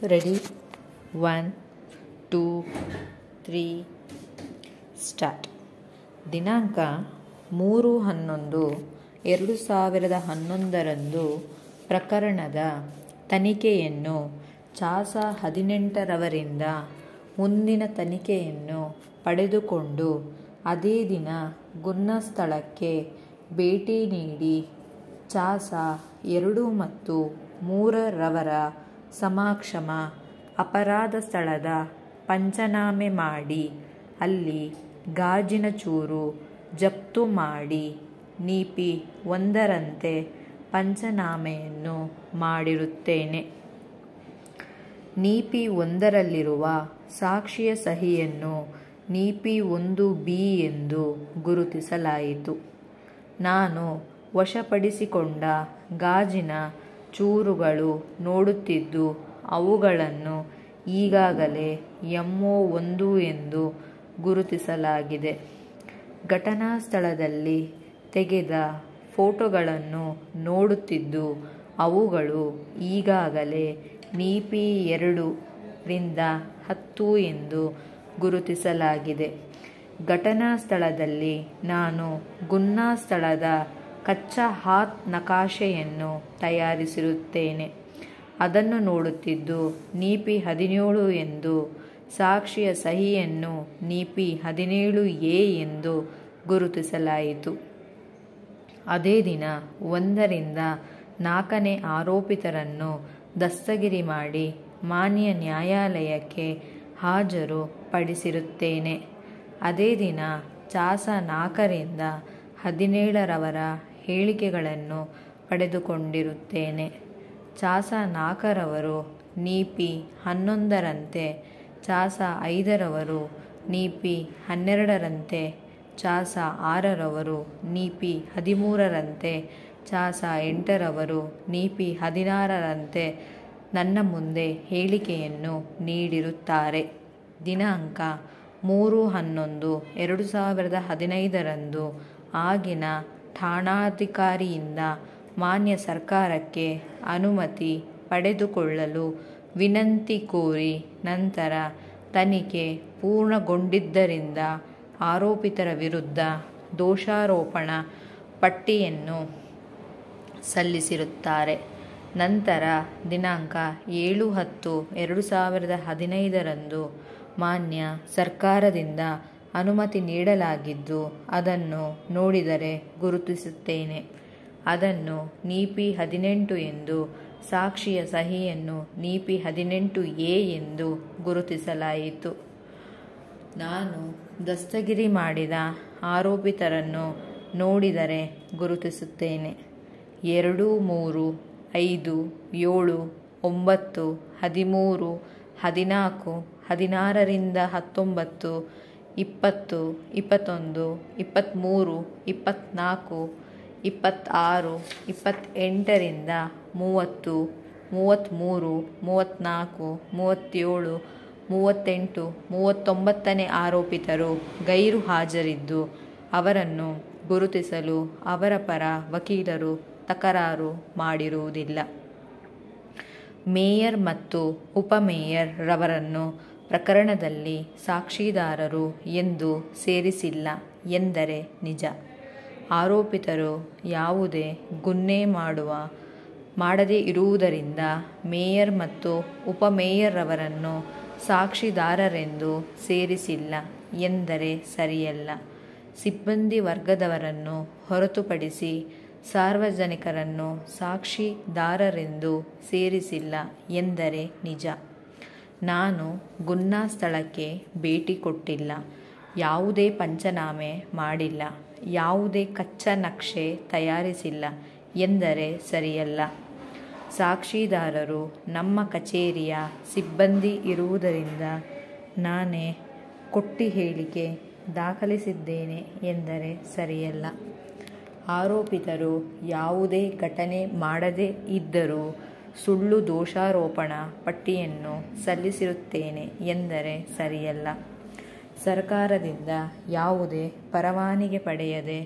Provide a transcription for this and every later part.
Ready 1 2 3 start. ದಿನಾಂಕ 3/11/2011 ಪ್ರಕರಣದ ತನಿಖೆಯನ್ನು ಚಾಸ 18ರವರಿಂದ ಮುಂದಿನ ತನಿಖೆಯನ್ನು ಪಡೆದುಕೊಂಡು ಅದೇ ದಿನ ಗುನ್ನ ಸ್ಥಳಕ್ಕೆ ಭೇಟಿ ನೀಡಿ ಚಾಸ 2 ಮತ್ತು 3ರವರ ಸಮಕ್ಷಮ ಅಪರಾಧ ಸ್ಥಳದ ಪಂಚನಾಮೆ ಮಾಡಿ ಅಲ್ಲಿ ಗಾಜಿನ ಚೂರು ಜಪ್ತು ಮಾಡಿ ನೀಪಿ 1ರಂತೆ ಪಂಚನಾಮೆಯನ್ನು ಮಾಡಿರುತ್ತೇನೆ. ನೀಪಿ 1ರಲ್ಲಿರುವ ಸಾಕ್ಷಿಯ ಸಹಿಯನ್ನು ನೀಪಿ 1B ಎಂದು ಗುರುತಿಸಲಾಯಿತು. ನಾನು ವಶಪಡಿಸಿಕೊಂಡ ಗಾಜಿನ ಚೂರುಗಳು ನೋಡುತ್ತಿದ್ದು ಅವುಗಳನ್ನು ಈಗಾಗಲೇ MO1 ಎಂದು ಗುರುತಿಸಲಾಗಿದೆ. ಘಟನಾ ಸ್ಥಳದಲ್ಲಿ ತೆಗೆದ ಫೋಟೋಗಳನ್ನು ನೋಡುತ್ತಿದ್ದು ಅವುಗಳು ಈಗಾಗಲೇ ನೀಪಿ 2ರಿಂದ 10 ಎಂದು ಗುರುತಿಸಲಾಗಿದೆ. ಘಟನಾ ಸ್ಥಳದಲ್ಲಿ ನಾನು ಗುನ್ನಾ ಸ್ಥಳದ ಕಚ್ಚಾ ಹಾತ್ ನಕಾಶೆಯನ್ನು ತಯಾರಿಸಿರುತ್ತೇನೆ. ಅದನ್ನು ನೋಡುತ್ತಿದ್ದು ನೀಪಿ 17 ಎಂದು, ಸಾಕ್ಷಿಯ ಸಹಿಯನ್ನು ನೀಪಿ 17A ಎಂದು ಗುರುತಿಸಲಾಯಿತು. ಅದೇ ದಿನ 1ರಿಂದ 4ನೇ ಆರೋಪಿತರನ್ನು ದಸ್ತಗಿರಿ ಮಾಡಿ ಮಾನ್ಯ ನ್ಯಾಯಾಲಯಕ್ಕೆ ಹಾಜರು ಪಡಿಸಿರುತ್ತೇನೆ. ಅದೇ ದಿನ ಚಾಸ 4ರಿಂದ 17ರವರ ಹೇಳಿಕೆಗಳನ್ನು ಪಡೆದುಕೊಂಡಿರುತ್ತೇನೆ. ಚಾಸ 4ರವರು ನೀಪಿ 11ರಂತೆ, ಚಾಸ 5ರವರು ನೀಪಿ 12ರಂತೆ, ಚಾಸ 6ರವರು ನೀಪಿ 13ರಂತೆ, ಚಾಸ 8ರವರು ನೀಪಿ 16ರಂತೆ ನನ್ನ ಮುಂದೆ ಹೇಳಿಕೆಯನ್ನು ನೀಡಿರುತ್ತಾರೆ. ದಿನಾಂಕ 3/11/2015 ಆಗಿನ ಠಾಣಾಧಿಕಾರಿಯಿಂದ ಮಾನ್ಯ ಸರ್ಕಾರಕ್ಕೆ ಅನುಮತಿ ಪಡೆದುಕೊಳ್ಳಲು ವಿನಂತಿ ಕೋರಿ ನಂತರ ತನಿಖೆ ಪೂರ್ಣಗೊಂಡಿದ್ದರಿಂದ ಆರೋಪಿತರ ವಿರುದ್ಧ ದೋಷಾರೋಪಣಾ ಪಟ್ಟಿಯನ್ನು ಸಲ್ಲಿಸಿರುತ್ತಾರೆ. ನಂತರ ದಿನಾಂಕ 7/10/2015 ಮಾನ್ಯ ಸರ್ಕಾರದಿಂದ ಅನುಮತಿ ನೀಡಲಾಗಿದ್ದು ಅದನ್ನು ನೋಡಿದರೆ ಗುರುತಿಸುತ್ತೇನೆ. ಅದನ್ನು ನೀಪಿ 18 ಎಂದು, ಸಾಕ್ಷಿಯ ಸಹಿಯನ್ನು ನೀಪಿ 18A ಎಂದು ಗುರುತಿಸಲಾಯಿತು. ನಾನು ದಸ್ತಗಿರಿ ಮಾಡಿದ ಆರೋಪಿತರನ್ನು ನೋಡಿದರೆ ಗುರುತಿಸುತ್ತೇನೆ. 2, 3, 5, 7, 9, 13, 14, 16ರಿಂದ 19, 20, 21, 23, 24, 26, 28ರಿಂದ 30, 33, 34, 37, 38, 39ನೇ ಆರೋಪಿತರು ಗೈರು ಹಾಜರಿದ್ದು ಅವರನ್ನು ಗುರುತಿಸಲು ಅವರ ಪರ ವಕೀಲರು ತಕರಾರು ಮಾಡಿರುವುದಿಲ್ಲ. ಮೇಯರ್ ಮತ್ತು ಉಪಮೇಯರ್ ರವರನ್ನು ಪ್ರಕರಣದಲ್ಲಿ ಸಾಕ್ಷಿದಾರರು ಎಂದು ಸೇರಿಸಿಲ್ಲ ಎಂದರೆ ನಿಜ. ಆರೋಪಿತರು ಯಾವುದೇ ಗುನ್ನೆ ಮಾಡದೇ ಇರುವುದರಿಂದ ಮೇಯರ್ ಮತ್ತು ಉಪಮೇಯರ್ ರವರನ್ನು ಸಾಕ್ಷಿದಾರರೆಂದು ಸೇರಿಸಿಲ್ಲ ಎಂದರೆ ಸರಿಯಲ್ಲ. ಸಿಬ್ಬಂದಿ ವರ್ಗದವರನ್ನು ಹೊರತುಪಡಿಸಿ ಸಾರ್ವಜನಿಕರನ್ನು ಸಾಕ್ಷಿದಾರರೆಂದು ಸೇರಿಸಿಲ್ಲ ಎಂದರೆ ನಿಜ. ನಾನು ಗುನ್ನಾ ಸ್ಥಳಕ್ಕೆ ಭೇಟಿ ಕೊಟ್ಟಿಲ್ಲ, ಯಾವುದೇ ಪಂಚನಾಮೆ ಮಾಡಿಲ್ಲ, ಯಾವುದೇ ಕಚ್ಚಾ ನಕ್ಷೆ ತಯಾರಿಸಿಲ್ಲ ಎಂದರೆ ಸರಿಯಲ್ಲ. ಸಾಕ್ಷಿದಾರರು ನಮ್ಮ ಕಚೇರಿಯ ಸಿಬ್ಬಂದಿ ಇರುವುದರಿಂದ ನಾನೇ ಕೊಟ್ಟಿ ಹೇಳಿಕೆ ದಾಖಲಿಸಿದ್ದೇನೆ ಎಂದರೆ ಸರಿಯಲ್ಲ. ಆರೋಪಿತರು ಯಾವುದೇ ಘಟನೆ ಮಾಡದೇ ಇದ್ದರೂ ಸುಳ್ಳು ದೋಷಾರೋಪಣಾ ಪಟ್ಟಿಯನ್ನು ಸಲ್ಲಿಸಿರುತ್ತೇನೆ ಎಂದರೆ ಸರಿಯಲ್ಲ. ಸರ್ಕಾರದಿಂದ ಯಾವುದೇ ಪರವಾನಗಿ ಪಡೆಯದೆ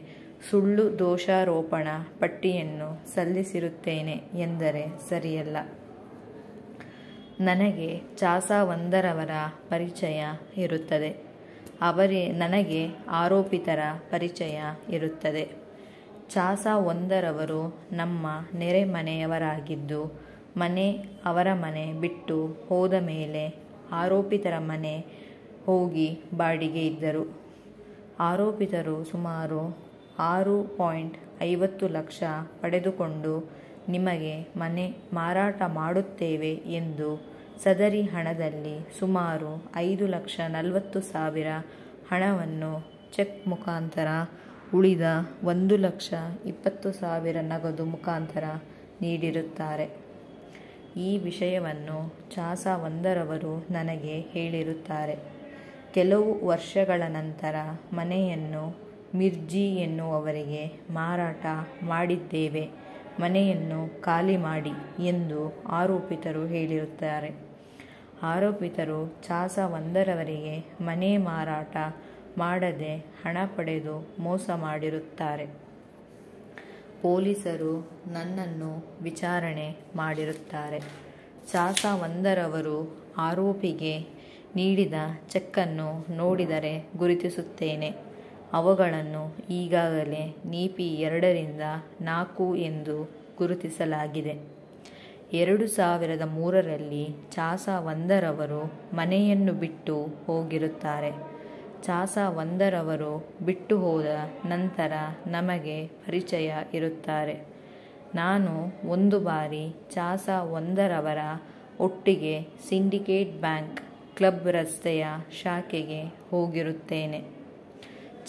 ಸುಳ್ಳು ದೋಷಾರೋಪಣಾ ಪಟ್ಟಿಯನ್ನು ಸಲ್ಲಿಸಿರುತ್ತೇನೆ ಎಂದರೆ ಸರಿಯಲ್ಲ. ನನಗೆ ಚಾಸ1ರವರ ಪರಿಚಯ ಇರುತ್ತದೆ. ನನಗೆ ಆರೋಪಿತರ ಪರಿಚಯ ಇರುತ್ತದೆ. ಚಾಸ1ರವರು ನಮ್ಮ ನೆರೆಮನೆಯವರಾಗಿದ್ದು, ಅವರ ಮನೆ ಬಿಟ್ಟು ಹೋದ ಮೇಲೆ ಆರೋಪಿತರ ಮನೆ ಹೋಗಿ ಬಾಡಿಗೆ ಇದ್ದರು. ಆರೋಪಿತರು ಸುಮಾರು 6.50 ಲಕ್ಷ ಪಡೆದುಕೊಂಡು ನಿಮಗೆ ಮನೆ ಮಾರಾಟ ಮಾಡುತ್ತೇವೆ ಎಂದು ಸದರಿ ಹಣದಲ್ಲಿ ಸುಮಾರು 5,40,000 ಹಣವನ್ನು ಚೆಕ್ ಮುಖಾಂತರ, ಉಳಿದ 1,20,000 ನಗದು ಮುಖಾಂತರ ನೀಡಿರುತ್ತಾರೆ. ಈ ವಿಷಯವನ್ನು ಚಾಸ1ರವರು ನನಗೆ ಹೇಳಿರುತ್ತಾರೆ. ಕೆಲವು ವರ್ಷಗಳ ನಂತರ ಮನೆಯನ್ನು ಮಿರ್ಜಿ ಎನ್ನುವವರಿಗೆ ಮಾರಾಟ ಮಾಡಿದ್ದೇವೆ, ಮನೆಯನ್ನು ಖಾಲಿ ಮಾಡಿ ಎಂದು ಆರೋಪಿತರು ಹೇಳಿರುತ್ತಾರೆ. ಆರೋಪಿತರು ಚಾಸ1ರವರಿಗೆ ಮನೆ ಮಾರಾಟ ಮಾಡದೆ ಹಣ ಪಡೆದು ಮೋಸ ಮಾಡಿರುತ್ತಾರೆ. ಪೊಲೀಸರು ನನ್ನನ್ನು ವಿಚಾರಣೆ ಮಾಡಿರುತ್ತಾರೆ. ಚಾಸ1ರವರು ಆರೋಪಿಗೆ ನೀಡಿದ ಚೆಕ್ಕನ್ನು ನೋಡಿದರೆ ಗುರುತಿಸುತ್ತೇನೆ. ಅವುಗಳನ್ನು ಈಗಾಗಲೇ ನೀತಿ 2ರಿಂದ 4 ಎಂದು ಗುರುತಿಸಲಾಗಿದೆ. 2003ರಲ್ಲಿ ಚಾಸ1ರವರು ಮನೆಯನ್ನು ಬಿಟ್ಟು ಹೋಗಿರುತ್ತಾರೆ. ಚಾಸ1ರವರು ಬಿಟ್ಟು ಹೋದ ನಂತರ ನಮಗೆ ಪರಿಚಯ ಇರುತ್ತಾರೆ. ನಾನು ಒಂದು ಬಾರಿ ಚಾಸ1ರವರ ಒಟ್ಟಿಗೆ ಸಿಂಡಿಕೇಟ್ ಬ್ಯಾಂಕ್ ಕ್ಲಬ್ ರಸ್ತೆಯ ಶಾಖೆಗೆ ಹೋಗಿರುತ್ತೇನೆ.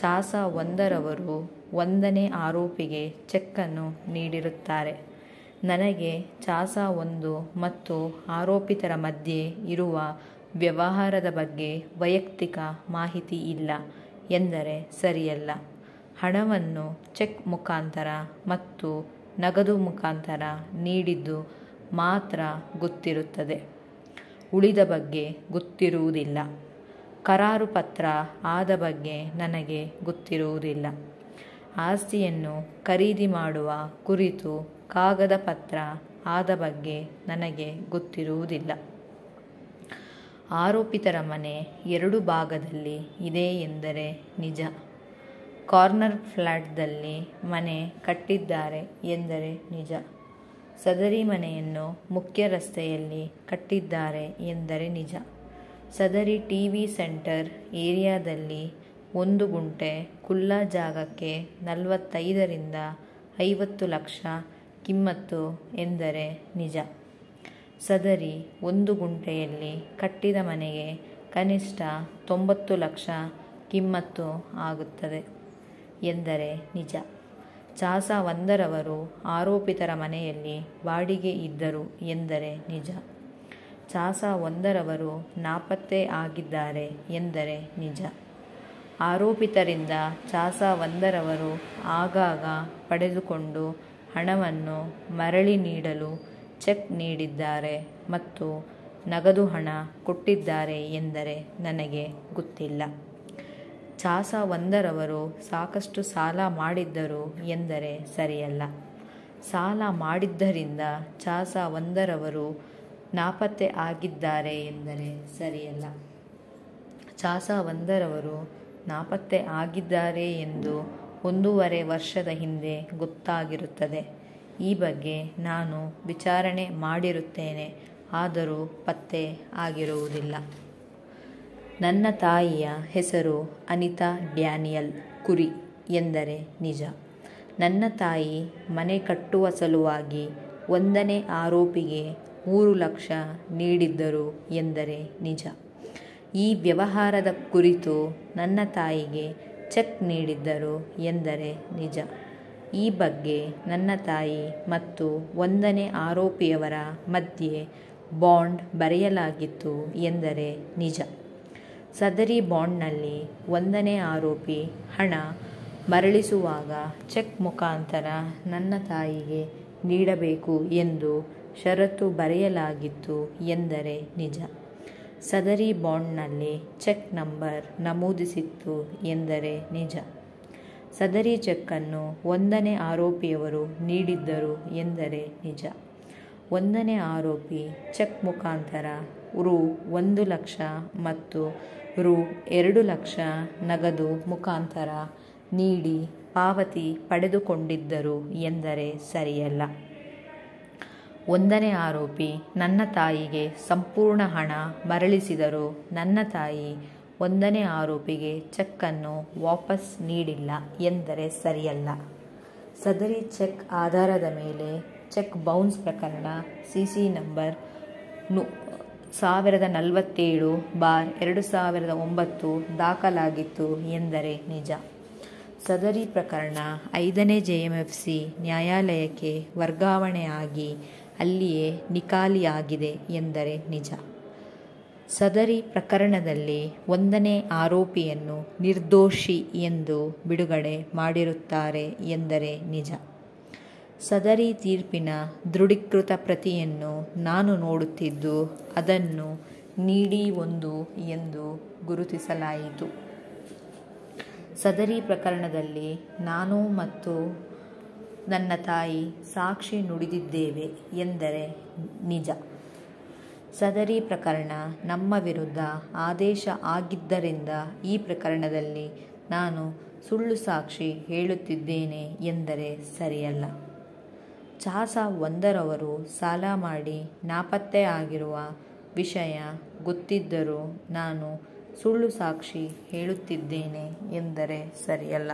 ಚಾಸ1ರವರು 1ನೇ ಆರೋಪಿಗೆ ಚೆಕ್ಕನ್ನು ನೀಡಿರುತ್ತಾರೆ. ನನಗೆ ಚಾಸ1 ಮತ್ತು ಆರೋಪಿತರ ಮಧ್ಯೆ ಇರುವ ವ್ಯವಹಾರದ ಬಗ್ಗೆ ವೈಯಕ್ತಿಕ ಮಾಹಿತಿ ಇಲ್ಲ ಎಂದರೆ ಸರಿಯಲ್ಲ. ಹಣವನ್ನು ಚೆಕ್ ಮುಖಾಂತರ ಮತ್ತು ನಗದು ಮುಖಾಂತರ ನೀಡಿದ್ದು ಮಾತ್ರ ಗೊತ್ತಿರುತ್ತದೆ. ಉಳಿದ ಬಗ್ಗೆ ಗೊತ್ತಿರುವುದಿಲ್ಲ. ಕರಾರು ಪತ್ರ ಆದ ಬಗ್ಗೆ ನನಗೆ ಗೊತ್ತಿರುವುದಿಲ್ಲ. ಆಸ್ತಿಯನ್ನು ಖರೀದಿ ಮಾಡುವ ಕುರಿತು ಕಾಗದ ಪತ್ರ ಆದ ಬಗ್ಗೆ ನನಗೆ ಗೊತ್ತಿರುವುದಿಲ್ಲ. ಆರೋಪಿತರ ಮನೆ 2 ಭಾಗದಲ್ಲಿ ಇದೆ ಎಂದರೆ ನಿಜ. ಕಾರ್ನರ್ ಫ್ಲ್ಯಾಟ್ದಲ್ಲಿ ಮನೆ ಕಟ್ಟಿದ್ದಾರೆ ಎಂದರೆ ನಿಜ. ಸದರಿ ಮನೆಯನ್ನು ಮುಖ್ಯ ರಸ್ತೆಯಲ್ಲಿ ಕಟ್ಟಿದ್ದಾರೆ ಎಂದರೆ ನಿಜ. ಸದರಿ ಟಿವಿ ಸೆಂಟರ್ ಏರಿಯಾದಲ್ಲಿ 1 ಗುಂಟೆ ಖುಲ್ಲಾ ಜಾಗಕ್ಕೆ 45ರಿಂದ 50 ಲಕ್ಷ ಕಿಮ್ಮತ್ತು ಎಂದರೆ ನಿಜ. ಸದರಿ 1 ಗುಂಟೆಯಲ್ಲಿ ಕಟ್ಟಿದ ಮನೆಗೆ ಕನಿಷ್ಠ 90 ಲಕ್ಷ ಕಿಮ್ಮತ್ತು ಆಗುತ್ತದೆ ಎಂದರೆ ನಿಜ. ಚಾಸ1ರವರು ಆರೋಪಿತರ ಮನೆಯಲ್ಲಿ ಬಾಡಿಗೆ ಇದ್ದರು ಎಂದರೆ ನಿಜ. ಚಾಸ1ರವರು ನಾಪತ್ತೆ ಆಗಿದ್ದಾರೆ ಎಂದರೆ ನಿಜ. ಆರೋಪಿತರಿಂದ ಚಾಸ1ರವರು ಆಗಾಗ ಪಡೆದುಕೊಂಡು ಹಣವನ್ನು ಮರಳಿ ನೀಡಲು ಚೆಕ್ ನೀಡಿದ್ದಾರೆ ಮತ್ತು ನಗದು ಹಣ ಕೊಟ್ಟಿದ್ದಾರೆ ಎಂದರೆ ನನಗೆ ಗೊತ್ತಿಲ್ಲ. ಚಾಸ1ರವರು ಸಾಕಷ್ಟು ಸಾಲ ಮಾಡಿದ್ದರು ಎಂದರೆ ಸರಿಯಲ್ಲ. ಸಾಲ ಮಾಡಿದ್ದರಿಂದ ಚಾಸ1ರವರು ನಾಪತ್ತೆ ಆಗಿದ್ದಾರೆ ಎಂದರೆ ಸರಿಯಲ್ಲ. ಚಾಸ1ರವರು ನಾಪತ್ತೆ ಆಗಿದ್ದಾರೆ ಎಂದು 1.5 ವರ್ಷದ ಹಿಂದೆ ಗೊತ್ತಾಗಿರುತ್ತದೆ. ಈ ಬಗ್ಗೆ ನಾನು ವಿಚಾರಣೆ ಮಾಡಿರುತ್ತೇನೆ, ಆದರೂ ಪತ್ತೆ ಆಗಿರುವುದಿಲ್ಲ. ನನ್ನ ತಾಯಿಯ ಹೆಸರು ಅನಿತಾ ಡ್ಯಾನಿಯಲ್ ಕುರಿ ಎಂದರೆ ನಿಜ. ನನ್ನ ತಾಯಿ ಮನೆ ಕಟ್ಟುವ ಸಲುವಾಗಿ 1ನೇ ಆರೋಪಿಗೆ 3 ಲಕ್ಷ ನೀಡಿದ್ದರು ಎಂದರೆ ನಿಜ. ಈ ವ್ಯವಹಾರದ ಕುರಿತು ನನ್ನ ತಾಯಿಗೆ ಚೆಕ್ ನೀಡಿದ್ದರು ಎಂದರೆ ನಿಜ. ಈ ಬಗ್ಗೆ ನನ್ನ ತಾಯಿ ಮತ್ತು 1ನೇ ಆರೋಪಿಯವರ ಮಧ್ಯೆ ಬಾಂಡ್ ಬರೆಯಲಾಗಿತ್ತು ಎಂದರೆ ನಿಜ. ಸದರಿ ಬಾಂಡ್ನಲ್ಲಿ 1ನೇ ಆರೋಪಿ ಹಣ ಮರಳಿಸುವಾಗ ಚೆಕ್ ಮುಖಾಂತರ ನನ್ನ ತಾಯಿಗೆ ನೀಡಬೇಕು ಎಂದು ಷರತ್ತು ಬರೆಯಲಾಗಿತ್ತು ಎಂದರೆ ನಿಜ. ಸದರಿ ಬಾಂಡ್ನಲ್ಲಿ ಚೆಕ್ ನಂಬರ್ ನಮೂದಿಸಿತ್ತು ಎಂದರೆ ನಿಜ. ಸದರಿ ಚೆಕ್ಕನ್ನು 1ನೇ ಆರೋಪಿಯವರು ನೀಡಿದ್ದರು ಎಂದರೆ ನಿಜ. ಒಂದನೇ ಆರೋಪಿ ಚೆಕ್ ಮುಖಾಂತರ ರು 1,00,000 ಮತ್ತು ರು 2,00,000 ನಗದು ಮುಖಾಂತರ ನೀಡಿ ಪಾವತಿ ಪಡೆದುಕೊಂಡಿದ್ದರು ಎಂದರೆ ಸರಿಯಲ್ಲ. ಒಂದನೇ ಆರೋಪಿ ನನ್ನ ತಾಯಿಗೆ ಸಂಪೂರ್ಣ ಹಣ ಮರಳಿಸಿದರೂ ನನ್ನ ತಾಯಿ ಒಂದನೇ ಆರೋಪಿಗೆ ಚೆಕ್ಕನ್ನು ವಾಪಸ್ ನೀಡಿಲ್ಲ ಎಂದರೆ ಸರಿಯಲ್ಲ. ಸದರಿ ಚೆಕ್ ಆಧಾರದ ಮೇಲೆ ಚೆಕ್ ಬೌನ್ಸ್ ಪ್ರಕರಣ CC ನಂಬರ್ 1047/2009 ದಾಖಲಾಗಿತ್ತು ಎಂದರೆ ನಿಜ. ಸದರಿ ಪ್ರಕರಣ 5ನೇ JMFC ನ್ಯಾಯಾಲಯಕ್ಕೆ ವರ್ಗಾವಣೆಯಾಗಿ ಅಲ್ಲಿಯೇ ನಿಕಾಲಿಯಾಗಿದೆ ಎಂದರೆ ನಿಜ. ಸದರಿ ಪ್ರಕರಣದಲ್ಲಿ ಒಂದನೇ ಆರೋಪಿಯನ್ನು ನಿರ್ದೋಷಿ ಎಂದು ಬಿಡುಗಡೆ ಮಾಡಿರುತ್ತಾರೆ ಎಂದರೆ ನಿಜ. ಸದರಿ ತೀರ್ಪಿನ ದೃಢೀಕೃತ ಪ್ರತಿಯನ್ನು ನಾನು ನೋಡುತ್ತಿದ್ದು ಅದನ್ನು ನೀಡಿ 1 ಎಂದು ಗುರುತಿಸಲಾಯಿತು. ಸದರಿ ಪ್ರಕರಣದಲ್ಲಿ ನಾನು ಮತ್ತು ನನ್ನ ತಾಯಿ ಸಾಕ್ಷಿ ನುಡಿದಿದ್ದೇವೆ ಎಂದರೆ ನಿಜ. ಸದರಿ ಪ್ರಕರಣ ನಮ್ಮ ವಿರುದ್ಧ ಆದೇಶ ಆಗಿದ್ದರಿಂದ ಈ ಪ್ರಕರಣದಲ್ಲಿ ನಾನು ಸುಳ್ಳು ಸಾಕ್ಷಿ ಹೇಳುತ್ತಿದ್ದೇನೆ ಎಂದರೆ ಸರಿಯಲ್ಲ. ಚಾಸ 1ರವರು ಸಾಲ ಮಾಡಿ ನಾಪತ್ತೆ ಆಗಿರುವ ವಿಷಯ ಗೊತ್ತಿದ್ದರೂ ನಾನು ಸುಳ್ಳು ಸಾಕ್ಷಿ ಹೇಳುತ್ತಿದ್ದೇನೆ ಎಂದರೆ ಸರಿಯಲ್ಲ.